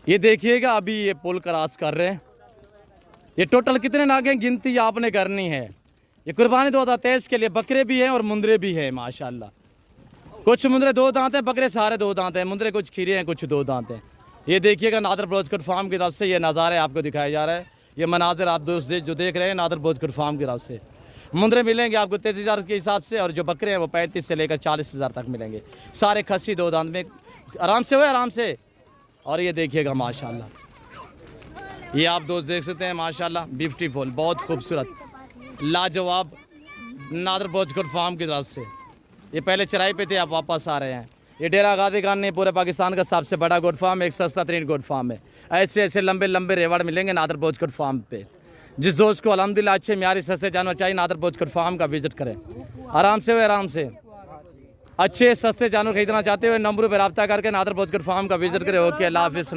ये देखिएगा, अभी ये पुल क्रॉस कर रहे हैं। ये टोटल कितने नागे गिनती आपने करनी है। ये कुर्बानी 2023 के लिए बकरे भी हैं और मुंदरे भी हैं माशाल्लाह। कुछ मुंदरे 2 दांत हैं, बकरे सारे 2 दांत हैं। मुंदरे कुछ खीरे हैं, कुछ 2 दांत हैं। ये देखिएगा नादर बोजकुट फार्म की तरफ से ये नज़ारे आपको दिखाया जा रहा है। ये मनाजिर आप दोस्त जो देख रहे हैं नादर बोजकुट फार्म की तरफ से। मुंदरे मिलेंगे आपको 33,000 के हिसाब से, और जो बकरे हैं वो 35 से लेकर 40,000 तक मिलेंगे। सारे खस्सी 2 दांत में। आराम से हुए, आराम से। और ये देखिएगा माशाल्लाह, ये आप दोस्त देख सकते हैं माशाल्लाह, ब्यूटीफुल, बहुत खूबसूरत, लाजवाब नादर बोजकुट फार्म की तरफ से। ये पहले चराई पे थे, आप वापस आ रहे हैं। ये डेरा गादी खान ने पूरे पाकिस्तान का सबसे बड़ा गोट फार्म, एक सस्ता तरीन गोट फार्म है। ऐसे ऐसे लंबे लंबे रेवाड़ मिलेंगे नादर बोजकुट फार्म पे। जिस दोस्त को अल्हम्दुलिल्लाह अच्छे म्यारी सस्ते जानवर चाहिए, नादर बोजकुट फार्म का विजिट करें। आराम से हुए, आराम से। अच्छे सस्ते जानवर खरीदना चाहते हुए नंबरों पर रब्ता करके नादर बोजकुट फार्म का विजिट करें। ओके, अल्लाह हाफिज़।